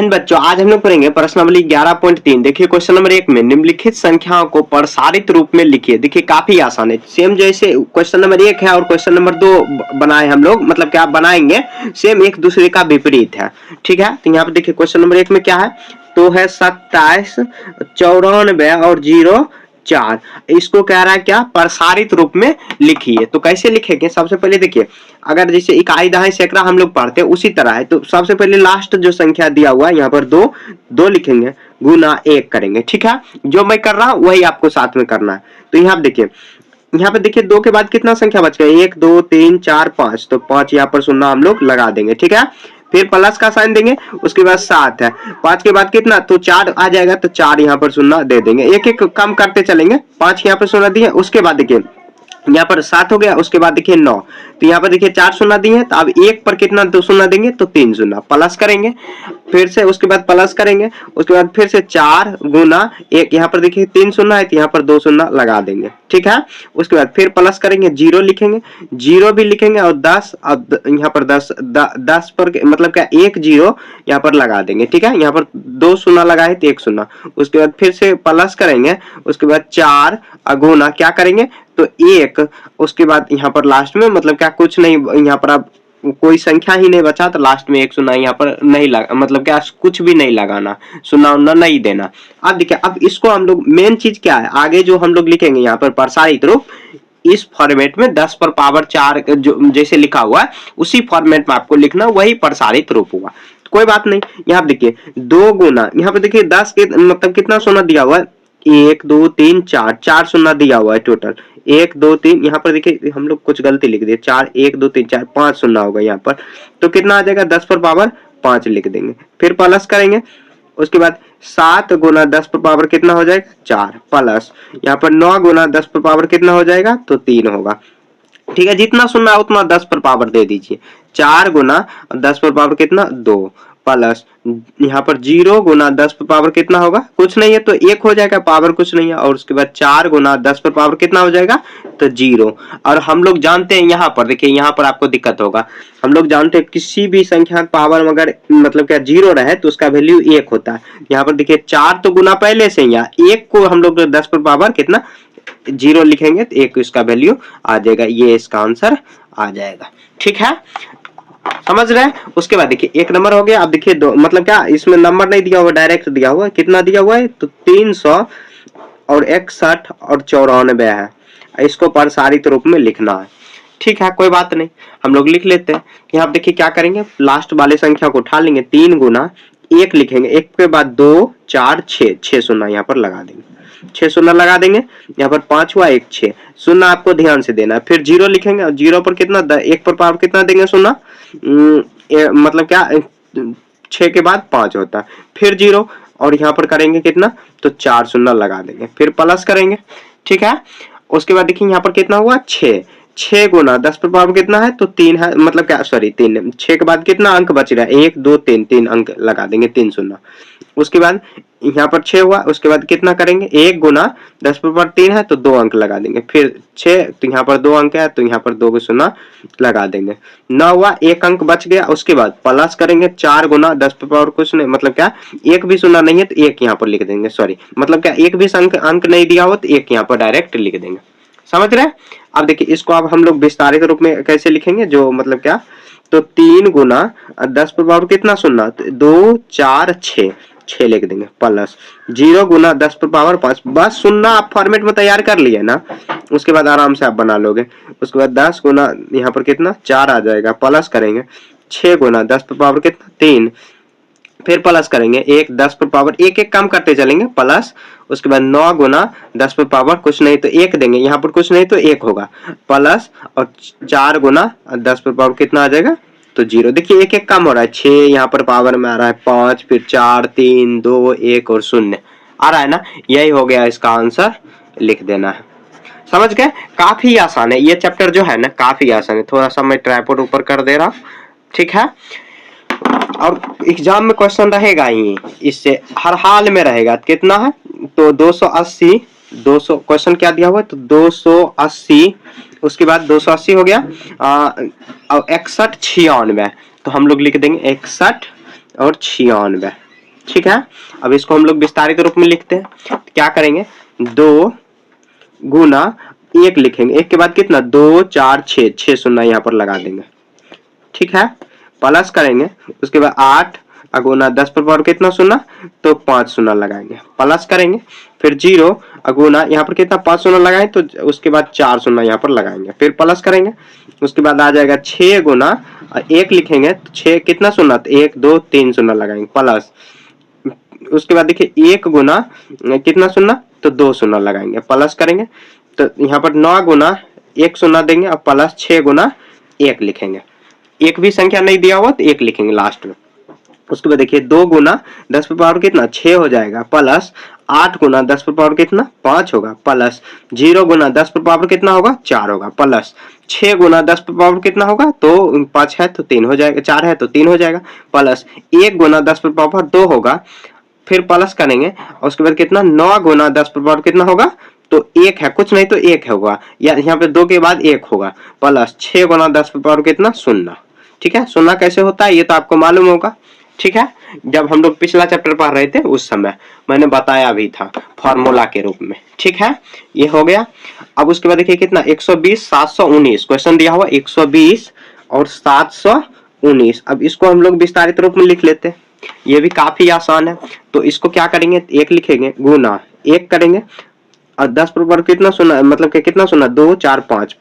दिन बच्चों आज हम लोग पढ़ेंगे प्रश्नावली 11.3। देखिए क्वेश्चन नंबर 1 में निम्नलिखित संख्याओं को प्रसारित रूप में लिखिए। देखिए काफी आसान है, सेम जैसे क्वेश्चन नंबर 1 है और क्वेश्चन नंबर 2 बनाए हम लोग, मतलब क्या बनाएंगे, सेम एक दूसरे का विपरीत है। ठीक है, तो यहाँ पे देखिए क्वेश्चन नंबर 1 में क्या है, तो है 27, 94 और 04। इसको कह रहा है क्या, प्रसारित रूप में लिखिए। तो कैसे लिखेंगे, सबसे पहले देखिए, अगर जैसे इकाई दहाई सैकड़ा हम लोग पढ़ते हैं उसी तरह है। तो सबसे पहले लास्ट जो संख्या दिया हुआ है यहाँ पर दो लिखेंगे, गुना 1 करेंगे। ठीक है, जो मैं कर रहा हूं वही आपको साथ में करना है। तो यहाँ देखिए, यहाँ पे देखिए 2 के बाद कितना संख्या बच गया, 1 2 3 4 5, तो 5 यहाँ पर शून्य हम लोग लगा देंगे। ठीक है, फिर प्लस का साइन देंगे, उसके बाद 7 है, 5 के बाद कितना, तो 4 आ जाएगा, तो 4 यहाँ पर शून्य दे देंगे, एक एक कम करते चलेंगे। 5 यहाँ पर शून्य दिए, उसके बाद देखिए यहाँ पर 7 हो गया, उसके बाद देखिए 9, तो यहाँ पर देखिए 4 शून्य दिए, तो अब 1 पर कितना 2 शून्य देंगे, तो 3 शून्य प्लस करेंगे, फिर से उसके बाद प्लस करेंगे, उसके बाद फिर से 4 गुना 1, यहाँ पर देखिए 3 शून्य है, तो यहाँ पर 2 शून्य लगा देंगे। ठीक है, उसके बाद फिर प्लस करेंगे, 0 लिखेंगे, 0 भी लिखेंगे, और 10, अब यहाँ पर 10 पर मतलब क्या 1 0 यहाँ पर लगा देंगे। ठीक है, यहाँ पर 2 शून्य लगाए तो 1 शून्य, उसके बाद फिर से प्लस करेंगे, उसके बाद 4 गुना क्या करेंगे, तो 1, उसके बाद यहाँ पर लास्ट में मतलब क्या कुछ नहीं, यहाँ पर अब कोई संख्या ही नहीं बचा, तो लास्ट में 1 शून्य यहाँ पर नहीं लगा, मतलब क्या कुछ भी नहीं लगाना, शून्य उन्ना नहीं देना। अब देखिए, अब इसको हम लोग मेन चीज क्या है, आगे जो हम लोग लिखेंगे यहाँ पर प्रसारित रूप, इस फॉर्मेट में 10 पर पावर 4 जो जैसे लिखा हुआ है उसी फॉर्मेट में आपको लिखना, वही प्रसारित रूप होगा। कोई बात नहीं, यहाँ पे देखिए 2 गुना, यहाँ पे देखिए 10 के मतलब कितना शून्य दिया हुआ है, 1 2 3 4, 4 शून्य दिया हुआ है टोटल, 1 2 3, यहाँ पर देखिए हम लोग कुछ गलती लिख दिए, 4 1 2 3 4, 5 शून्य होगा यहाँ पर, तो कितना आ जाएगा 10 पर पावर 5 लिख देंगे, फिर प्लस करेंगे, उसके बाद 7 गुना 10 पर पावर कितना हो जाएगा 4, प्लस यहाँ पर 9 गुना 10 पर पावर कितना हो जाएगा, तो 3 होगा। ठीक है, जितना सुनना है उतना 10 पर पावर दे दीजिए, 4 गुना 10 पर पावर कितना 2, प्लस यहाँ पर 0 गुना 10 पर पावर कितना होगा, कुछ नहीं है तो 1 हो जाएगा, पावर कुछ नहीं है, और उसके बाद 4 गुना 10 पर पावर कितना हो जाएगा, तो 0। और हम लोग जानते हैं यहाँ पर देखिए, यहाँ पर आपको दिक्कत होगा, हम लोग जानते हैं किसी भी संख्या पावर में अगर मतलब क्या 0 रहे तो उसका वैल्यू 1 होता है। यहाँ पर देखिए 4 तो गुना पहले से ही, 1 को हम लोग 10 पर पावर कितना 0 लिखेंगे तो 1 इसका वैल्यू आ जाएगा, ये इसका आंसर आ जाएगा। ठीक है, समझ रहे हैं। उसके बाद देखिए 1 नंबर हो गया। अब देखिए 2, मतलब क्या इसमें नंबर नहीं दिया हुआ, डायरेक्ट दिया हुआ, कितना दिया हुआ है, तो 300 और 61 और 94 है, इसको प्रसारित रूप में लिखना है। ठीक है, कोई बात नहीं, हम लोग लिख लेते हैं। यहाँ देखिए क्या करेंगे, लास्ट वाले संख्या को उठा लेंगे, 3 गुना 1 लिखेंगे, 1 के बाद 2 4 6 शून्य यहाँ पर लगा देंगे, 6 शून्य लगा देंगे, यहाँ पर 5 हुआ 1 6 शून्य आपको ध्यान से देना है। फिर 0 लिखेंगे, और 0 पर कितना 1 पर पावर कितना देंगे शून्य, मतलब क्या 6 के बाद 5 होता है, फिर 0, और यहाँ पर करेंगे कितना, तो 4 शून्य लगा देंगे, फिर प्लस करेंगे। ठीक है, उसके बाद देखिए यहाँ पर कितना हुआ 6 गुना 10 पर पावर कितना है, तो 3 है, मतलब क्या सॉरी 3, 6 के बाद कितना अंक बच रहा है, 1 2 3, 3 अंक लगा देंगे, 3 शून्य। उसके बाद यहाँ पर 6 हुआ, उसके बाद कितना करेंगे, 1 गुना 10 पर पावर 3 है, तो 2 अंक लगा देंगे, फिर 6, तो यहाँ पर 2 अंक है, तो यहाँ पर 2 को शून्य लगा देंगे। 9 हुआ, 1 अंक बच गया, उसके बाद प्लस करेंगे, 4 गुना 10 पर पावर कुछ नहीं, मतलब क्या 1 भी शून्य नहीं है तो 1 यहाँ पर लिख देंगे, सॉरी मतलब क्या 1 भी अंक नहीं दिया हो तो 1 यहाँ पर डायरेक्ट लिख देंगे। समझ रहे हैं। अब देखिए इसको अब हम लोग विस्तारित रूप में कैसे लिखेंगे, जो मतलब क्या, तो 3 गुना 10 पर पावर कितना शून्य, 2 4 6 लिख देंगे, प्लस 0 गुना 10 पर पावर 5, बस शून्य आप फॉर्मेट में तैयार कर लिए ना, उसके बाद आराम से आप बना लोगे। उसके बाद 10 गुना यहाँ पर कितना 4 आ जाएगा, प्लस करेंगे, 6 गुना 10 पर पावर कितना 3, फिर प्लस करेंगे, 1 10 पर पावर 1 1 कम करते चलेंगे, प्लस उसके बाद 9 गुना 10 पर पावर कुछ नहीं तो 1 देंगे, यहाँ पर कुछ नहीं तो 1 होगा, प्लस और 4 गुना 10 पर पावर कितना आ जाएगा, तो 0। देखिए 1 1 कम हो रहा है, 6 यहाँ पर पावर में आ रहा है 5, फिर 4 3 2 1 और 0 आ रहा है ना, यही हो गया, इसका आंसर लिख देना है। समझ गए, काफी आसान है ये चैप्टर जो है ना, काफी आसान है। थोड़ा सा मैं ट्राइपॉड ऊपर कर दे रहा हूँ, ठीक है। और एग्जाम में क्वेश्चन रहेगा ही, इससे हर हाल में रहेगा, कितना है, तो 280, 200 क्वेश्चन क्या दिया हुआ है, तो 280, उसके बाद 280 हो गया, और 61 96, तो हम लोग लिख देंगे 61 और 96, ठीक है। अब इसको हम लोग विस्तारित रूप में लिखते हैं, तो क्या करेंगे 2 गुना 1 लिखेंगे, 1 के बाद कितना 2 4 6, 6 शून्य यहाँ पर लगा देंगे, ठीक है। प्लस करेंगे, उसके बाद 8 अगुना 10 पर पावर कितना शून्य, तो 5 शून्य लगाएंगे, प्लस करेंगे, फिर 0 अगुना यहाँ पर कितना 5 शून्य लगाएं, तो उसके बाद 4 शून्य यहाँ पर लगाएंगे, फिर प्लस करेंगे, उसके बाद आ जाएगा 6 गुना 1 लिखेंगे, तो 6 कितना शून्य, तो 1 2 3 शून्य लगाएंगे, प्लस उसके बाद देखिए 1 गुना कितना शून्य, तो 2 शून्य लगाएंगे, प्लस करेंगे, तो यहाँ पर 9 गुना 1 शून्य देंगे और प्लस 6 गुना 1 लिखेंगे, एक भी संख्या नहीं दिया हुआ तो 1 लिखेंगे लास्ट में। उसके बाद देखिए 2 गुना 10 पर पावर कितना 6 हो जाएगा, प्लस 8 गुना 10 पर पावर कितना 5 होगा, प्लस 0 गुना 10 पर पावर कितना होगा 4 होगा, प्लस 6 गुना 10 पर पावर कितना होगा, तो 5 है तो 3 हो जाएगा, 4 है तो 3 हो जाएगा, प्लस 1 गुना 10 पर पावर 2 होगा, फिर प्लस करेंगे, और उसके बाद कितना 9 गुना 10 पर पावर कितना होगा, तो 1 है, कुछ नहीं तो 1 होगा, या यहाँ पे 2 के बाद 1 होगा, प्लस 6 गुना 10 पर पावर कितना शून्य, ठीक है। शून्य कैसे होता है ये तो आपको मालूम होगा, ठीक है, जब हम लोग पिछला चैप्टर पढ़ रहे थे उस समय मैंने बताया भी था फॉर्मूला के रूप में, ठीक है। ये हो गया। अब उसके बाद देखिए कितना 120 719 क्वेश्चन दिया हुआ 120 और 719। अब इसको हम लोग विस्तारित रूप में लिख लेते हैं, ये भी काफी आसान है। तो इसको क्या करेंगे 1 लिखेंगे गुना 1 करेंगे और 10 पर कितना शून्य, मतलब कि कितना शून्य 2 4 5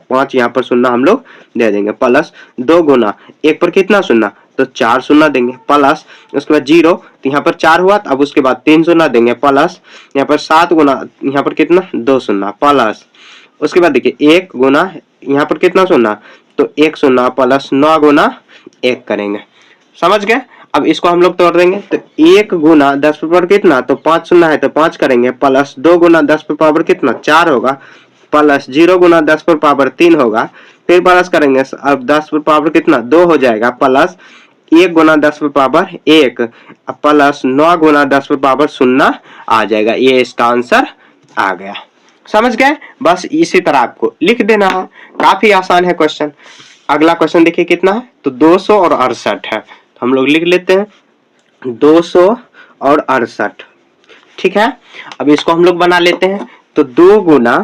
5 यहाँ पर शून्य हम लोग दे देंगे, प्लस 2 गुना 1 पर कितना शून्य, तो 4 शून्य देंगे, प्लस उसके बाद 0 तो यहाँ पर 4 हुआ, अब उसके बाद 3 शून्य देंगे, प्लस यहाँ पर 7 गुना यहाँ पर कितना 2 शून्य, प्लस उसके बाद देखिए 1 गुना यहाँ पर कितना शून्य, तो 1 शून्य, प्लस 9 गुना 1 करेंगे, समझ गए। अब इसको हम लोग तोड़ देंगे, तो 1 गुना 10 पर पावर कितना, तो 5 शून्य है तो 5 करेंगे, प्लस 2 गुना 10 पर पावर कितना 4 होगा, प्लस 0 गुना 10 पर पावर 3 होगा, फिर प्लस करेंगे, अब 10 पर पावर कितना 2 हो जाएगा, प्लस 1 गुना 10 पर पावर 1, प्लस 9 गुना 10 पर पावर 0 आ जाएगा। ये इसका आंसर आ गया, समझ गए। बस इसी तरह आपको लिख देना है, काफी आसान है क्वेश्चन। अगला क्वेश्चन देखिए कितना है, तो 200 और 68 है, तो हम लोग लिख लेते हैं 200 और 68, ठीक है। अब इसको हम लोग बना लेते हैं, तो 2 गुना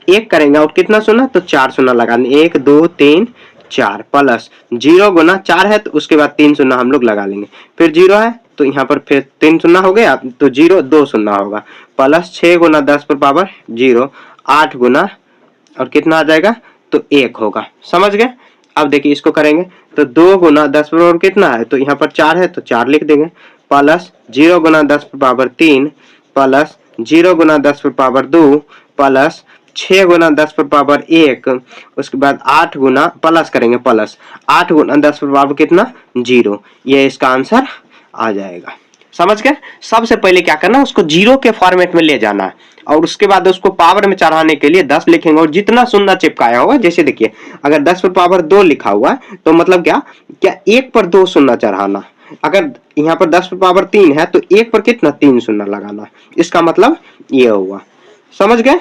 1 करेंगे और कितना शून्य, तो 4 शून्य लगाने, 1 2 3 4, प्लस 0 गुना 4 है तो उसके बाद 3 शून्य हम लोग लगा लेंगे, फिर 0 है तो यहाँ पर फिर 3 शून्य हो गया, तो 0 2 शून्य होगा, प्लस 6 गुना 10 पर पावर 0, 8 गुना और कितना आ जाएगा, तो 1 होगा, समझ गए। अब देखिए इसको करेंगे, तो 2 गुना 10 पर पावर कितना है, तो यहाँ पर 4 है तो 4 लिख देंगे, प्लस 0 गुना 10 पर पावर 3, प्लस 0 गुना 10 पर पावर 2, प्लस 6 गुना 10 पर पावर 1, उसके बाद 8 गुना प्लस करेंगे, प्लस 8 गुना 10 पर पावर कितना 0, ये इसका आंसर आ जाएगा, समझ गए। सबसे पहले क्या करना है, उसको 0 के फॉर्मेट में ले जाना है और उसके बाद उसको पावर में चढ़ाने के लिए 10 लिखेंगे और जितना शून्य चिपकाया होगा, जैसे देखिए अगर 10 पर पावर 2 लिखा हुआ है तो मतलब क्या 1 पर 2 शून्य चढ़ाना, अगर यहाँ पर 10 पर पावर 3 है तो 1 पर कितना 3 शून्य लगाना, इसका मतलब ये हुआ, समझ गए,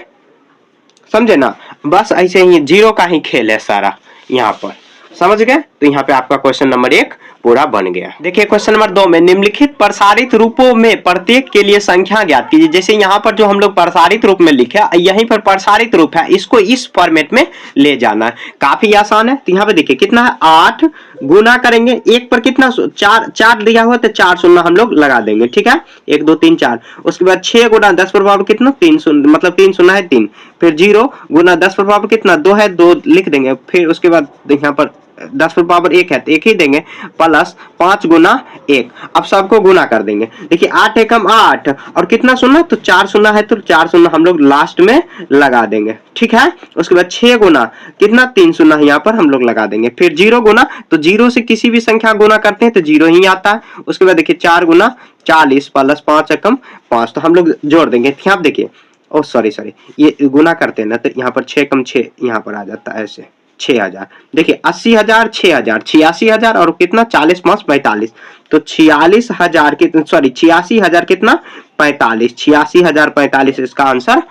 समझे ना। बस ऐसे ही 0 का ही खेल है सारा यहाँ पर, समझ गए। तो यहाँ पे आपका क्वेश्चन नंबर 1 पूरा बन गया। देखिए क्वेश्चन नंबर 2 में निम्नलिखित प्रसारित रूपों में प्रत्येक के लिए संख्या ज्ञात कीजिए। जैसे यहाँ पर जो हम लोग प्रसारित रूप में लिखे, यहीं पर प्रसारित रूप है, इसको इस फॉर्मेट में ले जाना है, काफी आसान है। तो यहाँ पे देखिए कितना है 8 गुना करेंगे 1 पर कितना 4 दिया हुआ तो 4 शून्य हम लोग लगा देंगे, ठीक है, 1 2 3 4। उसके बाद 6 गुना 10 पर पावर कितना 3 शून्य, मतलब 3 शून्य है 3, फिर 0 गुना 10 पर पावर कितना 2 है 2 लिख देंगे, फिर उसके बाद यहाँ पर 10 पर पावर 1 है तो 1 ही देंगे, प्लस 5 गुना 1। अब सबको गुना कर देंगे, देखिए 8 एकम 8 और कितना शून्य, तो 4 शून्य है तो 4 शून्य हम लोग लास्ट में लगा देंगे, ठीक है। उसके बाद 6 गुना कितना 3 शून्य यहाँ पर हम लोग लगा देंगे, फिर 0 गुना, तो 0 से किसी भी संख्या गुना करते हैं तो 0 ही आता है। उसके बाद देखिए 4 गुना 40 प्लस 5 एकम 5, तो हम लोग जोड़ देंगे। यहाँ देखिए ओ सॉरी ये गुना करते हैं ना, तो यहाँ पर 6 कम 6 यहाँ पर आ जाता है ऐसे 6000। देखिए 80,000 6000 86,000 और कितना 40 5 45, तो 46,000 कितना 86,000 कितना 45, 86,045 इसका आंसर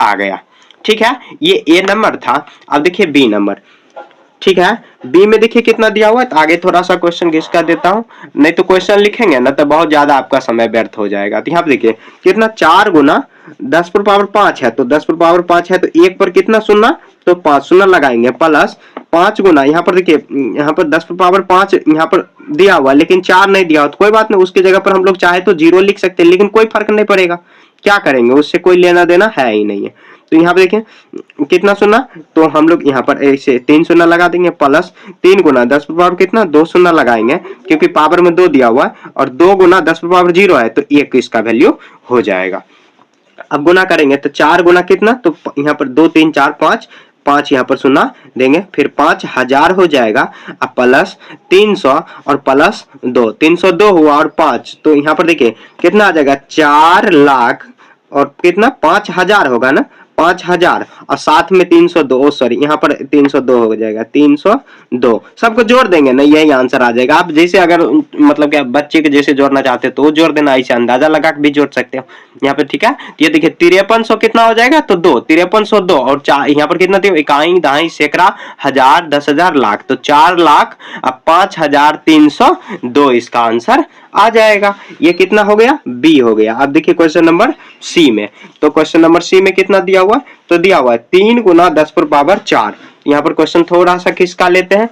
आ गया, ठीक है। ये ए नंबर था। अब देखिए बी नंबर, ठीक है। बी में देखिए कितना दिया हुआ है, तो आगे थोड़ा सा क्वेश्चन घिस कर देता हूँ, नहीं तो क्वेश्चन लिखेंगे ना तो बहुत ज्यादा आपका समय व्यर्थ हो जाएगा। तो यहाँ पे देखिए कितना 4 गुना 10 पर पावर 5 है, तो 10 पर पावर 5 है तो 1 पर कितना शून्य, तो 5 शून्य लगाएंगे, प्लस 5 गुना यहाँ पर देखिए, यहाँ पर 10 पर पावर 5 यहाँ पर दिया हुआ लेकिन 4 नहीं दिया हुआ, तो कोई बात नहीं, उसकी जगह पर हम लोग चाहे तो 0 लिख सकते हैं, लेकिन कोई फर्क नहीं पड़ेगा, क्या करेंगे, उससे कोई लेना देना है ही नहीं है। तो यहाँ पे देखें कितना शून्य, तो हम लोग यहाँ पर ऐसे 3 शून्य लगा देंगे, प्लस 3 गुना 10 पर पावर कितना 2 शून्य लगाएंगे, क्योंकि पावर में 2 दिया हुआ है, और 2 गुना 10 पर पावर 0 है, तो 1 इसका वैल्यू हो जाएगा। अब गुना करेंगे तो 4 गुना कितना, तो यहाँ पर 2 3 4 5, 5 यहाँ पर शून्य देंगे, फिर 5000 हो जाएगा, अब प्लस 300 और प्लस 2, 302 हुआ और 5, तो यहाँ पर देखिए कितना आ जाएगा 4 लाख और कितना 5000 होगा ना, 5000 और साथ में 302, सॉरी यहाँ पर 302 हो जाएगा, 302 सबको जोड़ देंगे ना, यही आंसर आ जाएगा। आप जैसे अगर मतलब क्या बच्चे के जैसे जोड़ना चाहते हो तो जोड़ देना, ऐसे अंदाजा लगा के भी जोड़ सकते हो यहाँ पे, ठीक है। ये देखिए 5300 कितना हो जाएगा, तो 2 5302 और यहाँ पर कितना थे, इकाई दहाई सैकड़ा हजार 10,000 लाख, तो 4 लाख अब 5302 इसका आंसर आ जाएगा। ये कितना हो गया, बी हो गया। अब देखिए क्वेश्चन नंबर सी में, तो क्वेश्चन नंबर सी में कितना दिया हुआ, तो दिया हुआ है 3 गुना 10 पर पावर 4। यहाँ पर क्वेश्चन थोड़ा सा किसका लेते हैं,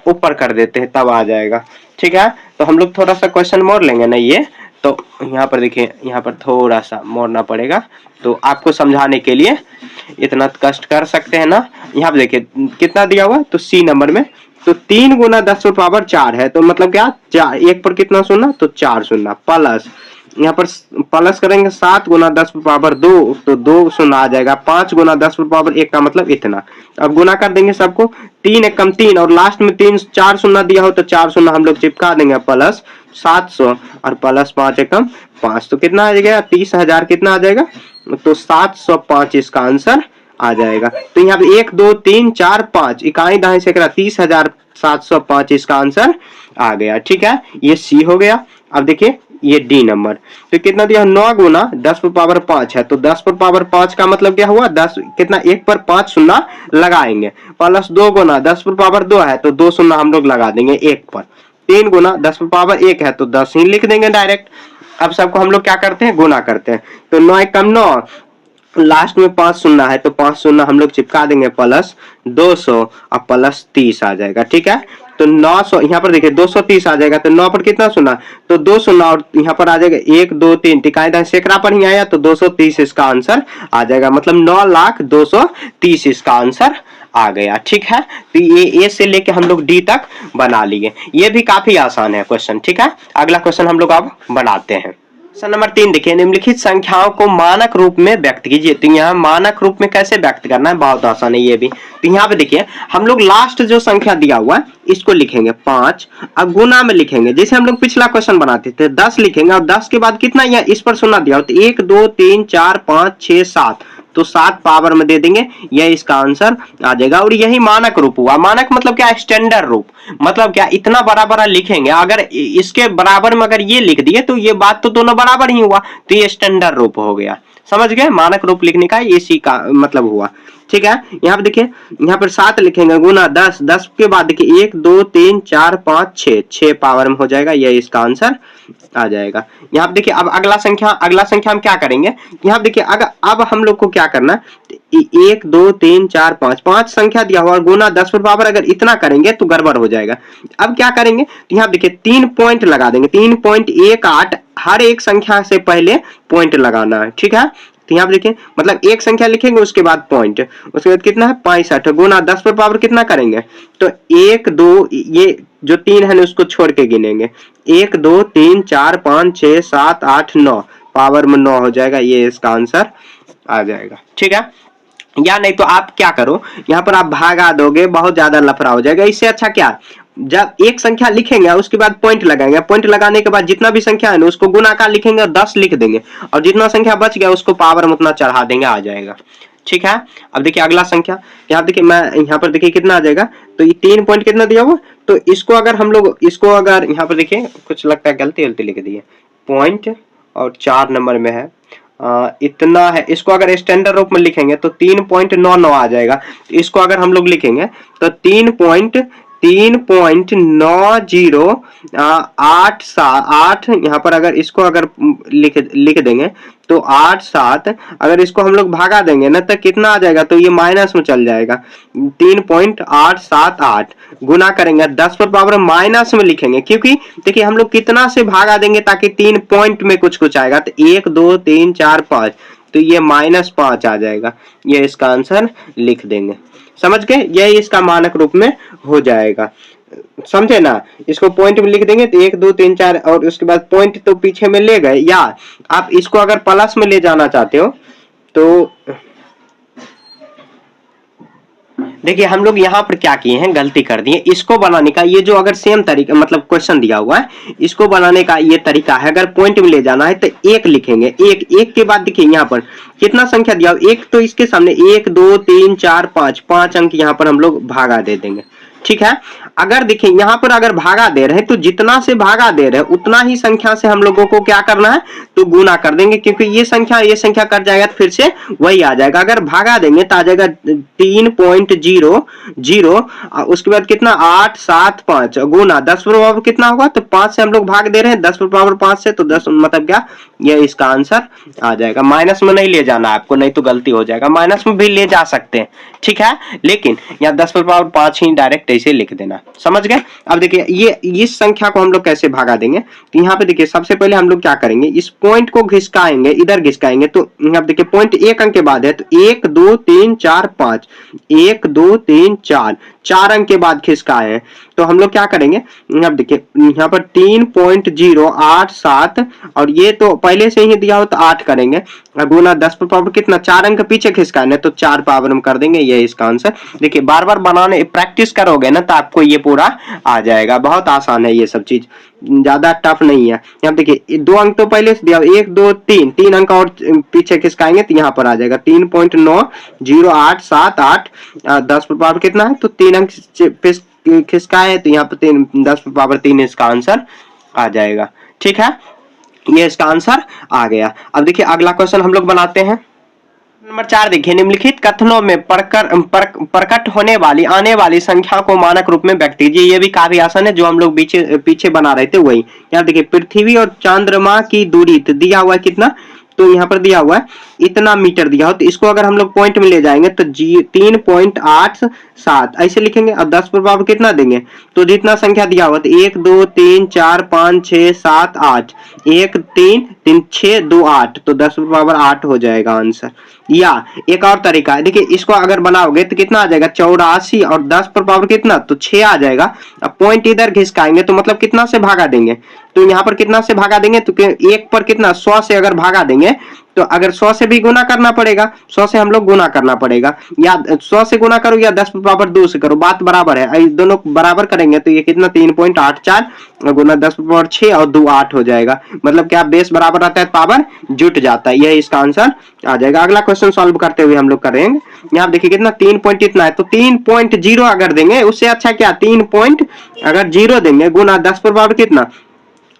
ऊपर कर देते हैं तब आ जाएगा, ठीक है। तो हम लोग थोड़ा सा क्वेश्चन मोड़ लेंगे ना, ये तो यहाँ पर देखिए यहाँ पर थोड़ा सा मोड़ना पड़ेगा, तो आपको समझाने के लिए इतना कष्ट कर सकते हैं ना। यहाँ पर देखिए कितना दिया हुआ, तो सी नंबर में, तो 3 गुना 10 पर पावर 4 है, तो मतलब क्या 4, 1 पर कितना शून्य, तो 4 शून्य, प्लस यहाँ पर प्लस करेंगे 7 गुना 10 पर पावर 2, तो 2 शून्य आ जाएगा, 5 गुना 10 पर पावर 1 का मतलब इतना। अब गुना कर देंगे सबको, 3 एकम 3 और लास्ट में 3 4 शून्य दिया हो तो 4 शून्य हम लोग चिपका देंगे, प्लस 700 और प्लस 5 एकम 5, तो कितना आ जाएगा 30,000, कितना आ जाएगा, तो 705 इसका आंसर आ जाएगा। तो यहाँ पे 1 2 3 4 5 इकाई दहाई सैकड़ा 30,705 इसका आंसर आ गया, ठीक है। ये सी हो गया। अब देखिए ये डी नंबर, तो कितना दिया 9 गुना 10 पर पावर 5 है, तो 10 पर पावर 5 का मतलब क्या हुआ, 10 कितना 1 पर 5 शून्य लगाएंगे, प्लस 2 गुना 10 पर पावर 2 है, तो 2 शून्य हम लोग लगा देंगे 1 पर, 3 गुना 10 पर पावर 1 है, तो 10 ही लिख देंगे डायरेक्ट। अब सबको हम लोग क्या करते हैं, गुना करते हैं, तो 9 एकम 9, लास्ट में 5 शून्य है, तो 5 शून्य हम लोग चिपका देंगे, प्लस 200 और प्लस 30 आ जाएगा, ठीक है। तो 900 यहाँ पर देखिए 230 आ जाएगा, तो 9 पर कितना शून्य, तो 2 शून्य और यहाँ पर आ जाएगा 1 2 3, टिकाई सैकड़ा पर ही आया, तो 230 इसका आंसर आ जाएगा, मतलब 9,230 इसका आंसर आ गया, ठीक है। तो ये ए से लेके हम लोग डी तक बना लिए, ये भी काफी आसान है क्वेश्चन, ठीक है। अगला क्वेश्चन हम लोग अब बनाते हैं। क्वेश्चन नंबर 3 देखिए, निम्नलिखित संख्याओं को मानक रूप में व्यक्त कीजिए। तो यहाँ मानक रूप में कैसे व्यक्त करना है, बहुत आसान है ये भी। तो यहाँ पे देखिए हम लोग लास्ट जो संख्या दिया हुआ है इसको लिखेंगे 5, अब गुना में लिखेंगे, जैसे हम लोग पिछला क्वेश्चन बनाते थे 10 लिखेंगे, और 10 के बाद कितना यहाँ इस पर शून्य दिया हो, तो 1 2 3 4 5 6 7, तो 7 पावर में दे देंगे, यह इसका आंसर आ जाएगा। और यही मानक रूप हुआ। मानक मतलब क्या, स्टैंडर्ड रूप, मतलब क्या इतना बड़ा बड़ा लिखेंगे, अगर इसके बराबर में अगर ये लिख दिए तो ये बात तो दोनों बराबर ही हुआ, तो ये स्टैंडर्ड रूप हो गया, समझ गए। मानक रूप लिखने का इसी का मतलब हुआ, ठीक है। यहाँ पे देखिए यहाँ पर 7 लिखेंगे, गुना 10, 10 के बाद देखिए 1 2 3 4 5 6, 6 पावर में हो जाएगा, यह इसका आंसर आ जाएगा। यहाँ पे देखिए अब अगला संख्या हम क्या करेंगे, यहाँ पे देखिए अगर अब हम लोग को क्या करना है, 1 2 3 4 5, 5 संख्या दिया हुआ, गुना 10 पर पावर अगर इतना करेंगे तो गड़बड़ हो जाएगा। अब क्या करेंगे, तो यहाँ देखिए 3 पॉइंट लगा देंगे, 3.18, हर एक संख्या से पहले पॉइंट लगाना है, ठीक है। तो यहाँ पे देखिए मतलब एक संख्या लिखेंगे उसके बाद पॉइंट, उसके बाद कितना है 65, गुना 10 पर पावर कितना करेंगे, तो 1 2, ये जो 3 है ना उसको छोड़ के गिनेंगे, 1 2 3 4 5 6 7 8 9, पावर में 9 हो जाएगा, ये इसका आंसर आ जाएगा, ठीक है। या नहीं तो आप क्या करो, यहाँ पर आप भागा दोगे, बहुत ज्यादा लफड़ा हो जाएगा। इससे अच्छा क्या, जब एक संख्या लिखेंगे उसके बाद पॉइंट लगाएंगे, पॉइंट लगाने के बाद जितना भी संख्या है ना उसको गुणाकार लिखेंगे और 10 लिख देंगे, और जितना संख्या बच गया उसको पावर में उतना चढ़ा देंगे, आ जाएगा, ठीक है। अब देखिए अगला संख्या, यहाँ देखिए मैं यहाँ पर देखिए कितना आ जाएगा, तो ये 3 पॉइंट कितना दिया हुआ, तो इसको अगर हम लोग इसको अगर यहाँ पर देखिए कुछ लगता है गलती लिख दी है, पॉइंट और 4 नंबर में है, इतना है। इसको अगर स्टैंडर्ड रूप में लिखेंगे तो 3.99 आ जाएगा। इसको अगर हम लोग लिखेंगे तो 3.90 यहाँ पर अगर इसको अगर लिख देंगे तो 87, अगर इसको हम लोग भागा देंगे ना तो कितना आ जाएगा, तो ये माइनस में चल जाएगा। 3.878 गुना करेंगे 10 पर पावर माइनस में लिखेंगे, क्योंकि देखिए हम लोग कितना से भागा देंगे ताकि 3 पॉइंट में कुछ कुछ आएगा, तो 1 2 3 4 5, तो ये -5 आ जाएगा। ये इसका आंसर लिख देंगे। समझ गए, यही इसका मानक रूप में हो जाएगा। समझे ना, इसको पॉइंट में लिख देंगे तो 1 2 3 4 और उसके बाद पॉइंट तो पीछे में ले गए, या आप इसको अगर प्लस में ले जाना चाहते हो तो देखिए हम लोग यहाँ पर क्या किए हैं, गलती कर दी है। इसको बनाने का ये जो अगर सेम तरीका मतलब क्वेश्चन दिया हुआ है, इसको बनाने का ये तरीका है, अगर पॉइंट में ले जाना है तो 1 लिखेंगे। एक के बाद देखिए यहाँ पर कितना संख्या दिया हुआ, 1 तो इसके सामने 1 2 3 4 5 अंक यहाँ पर हम लोग भागा दे देंगे। ठीक है, अगर देखिए यहाँ पर अगर भागा दे रहे हैं तो जितना से भागा दे रहे हैं उतना ही संख्या से हम लोगों को क्या करना है, तो गुना कर देंगे, क्योंकि ये संख्या कट जाएगा तो फिर से वही आ जाएगा। अगर भागा देंगे तो आ जाएगा 3.00, उसके बाद कितना 875 गुना 10 पर पावर कितना होगा, तो 5 से हम लोग भाग दे रहे हैं 10 पर पावर 5 से, तो 10 मतलब क्या, ये इसका आंसर आ जाएगा। माइनस में नहीं ले जाना आपको, नहीं तो गलती हो जाएगा। माइनस में भी ले जा सकते हैं, ठीक है, लेकिन यहाँ 10 पर पावर 5 ही डायरेक्ट ऐसे लिख देना। समझ गए। अब देखिए ये इस संख्या को हम लोग कैसे भागा देंगे, तो यहाँ पे देखिए सबसे पहले हम लोग क्या करेंगे, इस पॉइंट को घिसकाएंगे, इधर घिसकाएंगे, तो यहाँ देखिए पॉइंट 1 अंक के बाद है, तो 1 2 3 4 5, 1 2 3 4 अंक के बाद खिसकाए हैं, तो हम लोग क्या करेंगे, अब देखिए यहाँ पर 3.087 और ये तो पहले से ही दिया हो तो 8 करेंगे, गुना 10 पर पावर कितना 4 अंक पीछे खिसकाने, तो 4 पावर हम कर देंगे। ये इसका आंसर। देखिए बार बार बनाने प्रैक्टिस करोगे ना तो आपको ये पूरा आ जाएगा। बहुत आसान है ये सब चीज, ज्यादा टफ नहीं है। यहाँ देखिए 2 अंक तो पहले से दिया, 1 2 3 अंक और पीछे खिसकाएंगे तो यहाँ पर आ जाएगा 3.9087 10 पर पावर कितना है, तो 3 अंक खिसकाए तो यहाँ पर 10 पर पावर 3 इसका आंसर आ जाएगा। ठीक है, ये इसका आंसर आ गया। अब देखिए अगला क्वेश्चन हम लोग बनाते हैं। नंबर 4 देखिए, निम्नलिखित कथनों में प्रकट होने वाली आने वाली संख्या को मानक रूप में व्यक्त कीजिए। ये भी काफी आसान है, जो हम लोग पीछे बना रहे थे वही। यहाँ देखिए पृथ्वी और चंद्रमा की दूरी तो दिया हुआ है कितना, तो यहाँ पर दिया हुआ है इतना मीटर दिया हो, तो इसको अगर हम लोग पॉइंट में ले जाएंगे तो 3.87 ऐसे लिखेंगे, और 10 पर पावर कितना देंगे, तो जितना संख्या दिया हुआ तो 1 2 3 4 5 6 7 8, 1 3 3 6 2 8, तो 10 पर पावर 8 हो जाएगा आंसर। या एक और तरीका है, देखिए इसको अगर बनाओगे तो कितना आ जाएगा 84 और 10 पर पावर कितना, तो 6 आ जाएगा। अब पॉइंट इधर घिसकाएंगे तो मतलब कितना से भागा देंगे, तो यहाँ पर कितना से भागा देंगे, तो 1 पर कितना 100 से अगर भागा देंगे, तो अगर 100 से भी गुना करना पड़ेगा, 100 से हम लोग गुना करना पड़ेगा, या 100 से गुना करो या 10 पावर 2 से करो, बात बराबर है। दोनों बराबर करेंगे तो ये कितना 3.84 गुना 10 पावर 6 और 2 8 हो जाएगा। मतलब क्या बेस बराबर रहता है, पावर जुट जाता है। यही इसका आंसर आ जाएगा। अगला क्वेश्चन सॉल्व करते हुए हम लोग करेंगे। यहाँ देखिए कितना 3 पॉइंट इतना है, तो 3.0 अगर देंगे, उससे अच्छा क्या 3 पॉइंट अगर 0 देंगे, गुना 10 पर पावर कितना,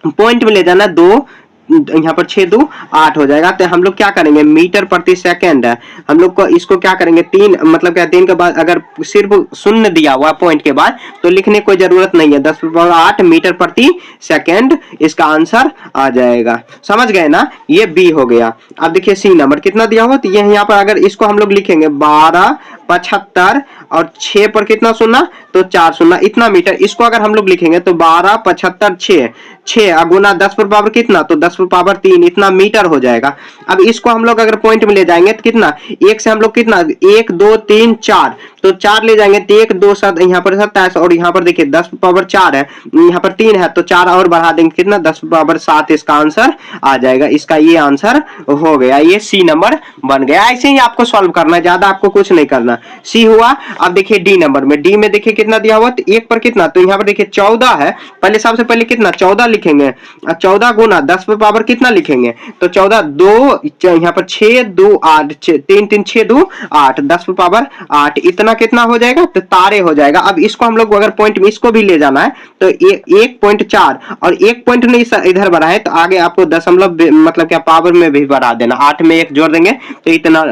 पॉइंट में ले जाना 2, यहाँ पर 6 2 8 हो जाएगा। तो हम लोग क्या करेंगे, मीटर प्रति सेकंड है, हम लोग को इसको क्या करेंगे 3 मतलब क्या 3 के बाद अगर सिर्फ शून्य दिया हुआ पॉइंट के बाद तो लिखने कोई जरूरत नहीं है, 10 पर पावर 8 मीटर प्रति सेकंड इसका आंसर आ जाएगा। समझ गए ना, ये बी हो गया। अब देखिए सी नंबर कितना दिया हुआ, तो ये यहाँ पर अगर इसको हम लोग लिखेंगे 12 75 और 6 पर कितना शून्य, तो 4 शून्य इतना मीटर। इसको अगर हम लोग लिखेंगे तो 12 75 6 गुना 10 पर पावर कितना, तो 10 पर पावर 3 इतना मीटर हो जाएगा। अब इसको हम लोग अगर पॉइंट में ले जाएंगे तो कितना, 1 से हम लोग कितना 1 2 3 4, तो 4 ले जाएंगे तो 1 2 7, यहाँ पर 27 और यहाँ पर देखिए 10 पर पावर 4 है, यहाँ पर 3 है तो 4 और बढ़ा देंगे कितना 10 पर पावर 7 इसका आंसर आ जाएगा। इसका ये आंसर हो गया, ये सी नंबर बन गया। ऐसे ही आपको सॉल्व करना है, ज्यादा आपको कुछ नहीं करना। सी हुआ। अब देखिए डी नंबर में, डी में देखिए कितना दिया हुआ, तो 1 पर कितना, तो यहाँ पर देखिए 14 है, पहले सबसे पहले कितना 14 लिखेंगे, 14 गुना 10 पर पावर कितना लिखेंगे, तो 14 2 यहाँ पर 6 2 8 3 3 6 2 8, 10 पर पावर 8 इतना गुना कितना हो जाएगा, तो तारे हो जाएगा। अब इसको हम लोग अगर पॉइंट में इसको भी ले जाना है तो 1.4 और 1 पॉइंट नहीं इधर बढ़ा है तो आगे आपको दशमलव मतलब क्या पावर में भी बढ़ा देना, 8 में 1 जोड़ देंगे तो इतना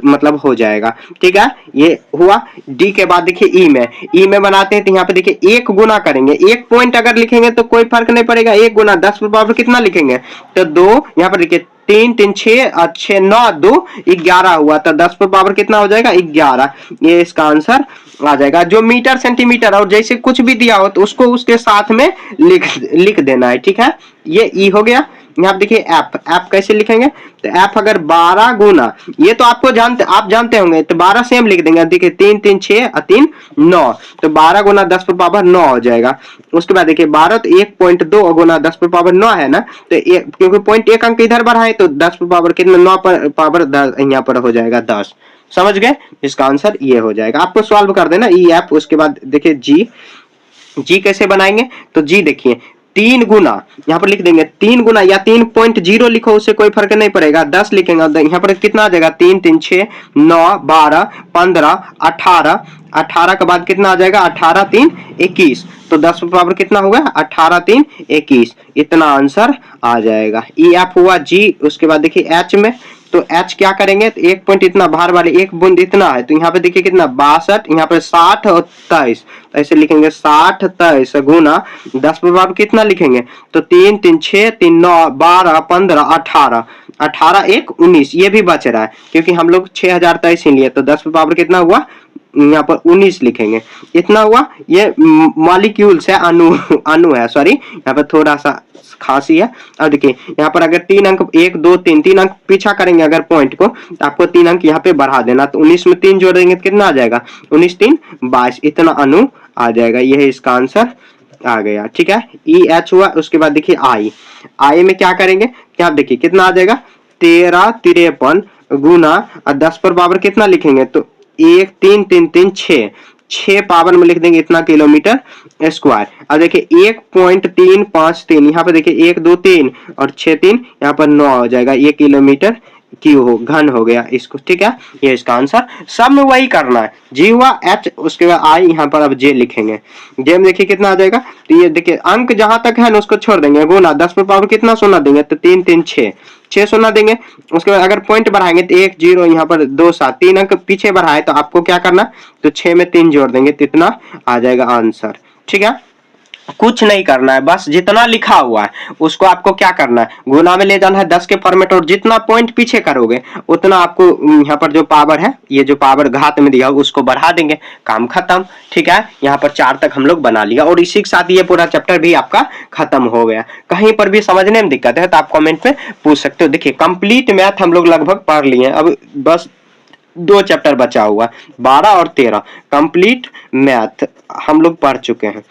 मतलब हो जाएगा। ठीक है, ये हुआ। डी के बाद देखिए ई में बनाते हैं तो यहाँ पे देखिए 1 गुना करेंगे, 1 पॉइंट अगर लिखेंगे तो कोई फर्क नहीं पड़ेगा, 1 गुना 10 पावर कितना लिखेंगे तो 2, यहाँ पर देखिए 3 3 6 और 6 9 2 11 हुआ, तो 10 पर पावर कितना हो जाएगा 11। ये इसका आंसर आ जाएगा। जो मीटर सेंटीमीटर और जैसे कुछ भी दिया हो तो उसको उसके साथ में लिख देना है। ठीक है, ये ई हो गया। यहाँ देखिए एफ कैसे लिखेंगे, तो एफ अगर 12 गुना, ये तो आप जानते होंगे, तो 12 सेम लिख देंगे। देखिए 3 3 6 और 3 9, तो 12 गुना 10 पर पावर 9 हो जाएगा। उसके बाद देखिए 12 तो 1.2 गुना 10 पर पावर 9 है ना, तो क्योंकि पॉइंट 1 अंक इधर बढ़ा है तो 10 पर पावर कितना 9 पर पावर 10 यहाँ पर हो जाएगा 10। समझ गए, इसका आंसर ये हो जाएगा। आपको सॉल्व कर देना ई एफ। उसके बाद देखिए जी कैसे बनाएंगे, तो जी देखिए 3 गुना, यहाँ पर लिख देंगे 3 गुना या 3.0 लिखो, उससे कोई फर्क नहीं पड़ेगा। 10 लिखेंगे यहाँ पर कितना आ जाएगा 3 3 6 9 12 15 18, 18 के बाद कितना आ जाएगा 18 3 21, तो 10 पावर कितना होगा 18 3 21, इतना आंसर आ जाएगा। ई एफ हुआ जी। उसके बाद देखिए एच में, तो एच क्या करेंगे, तो 1 पॉइंट इतना बाहर वाले 1 बूंद इतना है, तो यहाँ पे देखिए कितना 62, यहाँ पे 60 और 23, तो ऐसे लिखेंगे 60 23 गुना 10 पर पावर कितना लिखेंगे, तो 3 3 6 3 9 12 15 18, 18 1 19, ये भी बच रहा है क्योंकि हम लोग 6023 ही लिए, तो 10 पर पावर कितना हुआ, यहाँ पर 19 लिखेंगे, इतना हुआ। ये मॉलिक्यूल्स है, अणु है, सॉरी यहाँ पर थोड़ा सा खांसी है। अब देखिए यहाँ पर अगर 3 अंक 1 2 3 अंक पीछा करेंगे अगर पॉइंट को, तो आपको 3 अंक यहाँ पे बढ़ा देना, तो 19 में 3 जोड़ देंगे तो कितना आ जाएगा 19 3 22, इतना अणु आ जाएगा। यह इसका आंसर आ गया। ठीक है, ई एच हुआ। उसके बाद देखिए आई में क्या करेंगे, क्या देखिए कितना आ जाएगा 13 53 गुना 10 पर पावर कितना लिखेंगे, तो 1 3 3 3 6 पावर में लिख देंगे इतना किलोमीटर स्क्वायर। अब देखिए 1.353, यहाँ पे देखिए 1 2 3 और 6 3, यहाँ पर 9 हो जाएगा, ये किलोमीटर क्यू हो घन हो गया इसको। ठीक है, ये इसका आंसर। सब में वही करना है। जी हुआ एच, उसके बाद आई, यहाँ पर अब जे लिखेंगे। जे में देखिए कितना आ जाएगा, तो ये देखिए अंक जहां तक है ना उसको छोड़ देंगे, गुना 10 पर पावर कितना सोना देंगे, तो 3 3 6 सोना देंगे। उसके बाद अगर पॉइंट बढ़ाएंगे तो 1 0, यहाँ पर 2 7, 3 अंक पीछे बढ़ाए तो आपको क्या करना, तो 6 में 3 जोड़ देंगे तो इतना आ जाएगा आंसर। ठीक है, कुछ नहीं करना है, बस जितना लिखा हुआ है उसको आपको क्या करना है, गुना में ले जाना है 10 के फॉर्मेट, और जितना पॉइंट पीछे करोगे उतना आपको यहाँ पर जो पावर है, ये जो पावर घात में दिया हो उसको बढ़ा देंगे, काम खत्म। ठीक है, यहाँ पर 4 तक हम लोग बना लिया और इसी के साथ ये पूरा चैप्टर भी आपका खत्म हो गया। कहीं पर भी समझने में दिक्कत है तो आप कमेंट में पूछ सकते हो। देखिए कंप्लीट मैथ हम लोग लगभग पढ़ लिए, अब बस 2 चैप्टर बचा हुआ, 12 और 13 कंप्लीट मैथ हम लोग पढ़ चुके हैं।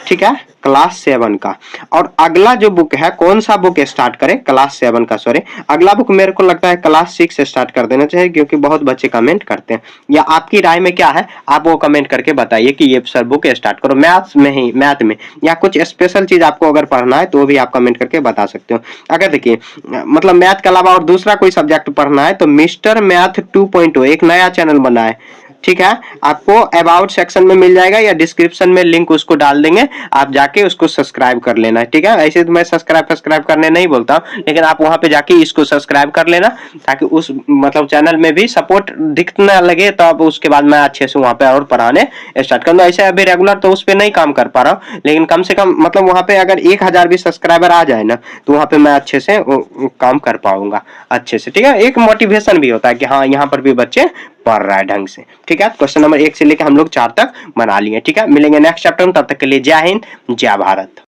ठीक है, क्लास 7 का। और अगला जो बुक है, कौन सा बुक स्टार्ट करें, क्लास 7 का, सॉरी अगला बुक मेरे को लगता है क्लास 6 से स्टार्ट कर देना चाहिए, क्योंकि बहुत बच्चे कमेंट करते हैं। या आपकी राय में क्या है, आप वो कमेंट करके बताइए कि ये सर बुक स्टार्ट करो मैथ्स में ही, मैथ में, या कुछ स्पेशल चीज आपको अगर पढ़ना है तो भी आप कमेंट करके बता सकते हो। अगर देखिए मतलब मैथ के अलावा और दूसरा कोई सब्जेक्ट पढ़ना है तो मिस्टर मैथ 2.0 एक नया चैनल बना है। ठीक है, आपको अबाउट सेक्शन में मिल जाएगा या डिस्क्रिप्शन में लिंक उसको डाल देंगे, आप जाके उसको सब्सक्राइब कर लेना। ठीक है, ऐसे तो मैं सब्सक्राइब करने नहीं बोलता हूँ, लेकिन आप वहां पे जाके इसको सब्सक्राइब कर लेना, ताकि उस मतलब चैनल में भी सपोर्ट दिखने लगे, तो अब उसके बाद मैं अच्छे से वहां पे और पढ़ाने स्टार्ट कर दूं। ऐसे अभी रेगुलर तो उस पर नहीं काम कर पा रहा हूँ, लेकिन कम से कम मतलब वहां पे अगर 1000 भी सब्सक्राइबर आ जाए ना, तो वहां पे मैं अच्छे से काम कर पाऊंगा अच्छे से। ठीक है, एक मोटिवेशन भी होता है कि हाँ यहाँ पर भी बच्चे पढ़ रहा है ढंग से। ठीक है, क्वेश्चन नंबर 1 से लेकर हम लोग 4 तक बना लिए। ठीक है, मिलेंगे नेक्स्ट चैप्टर में, तब तक के लिए जय हिंद जय भारत।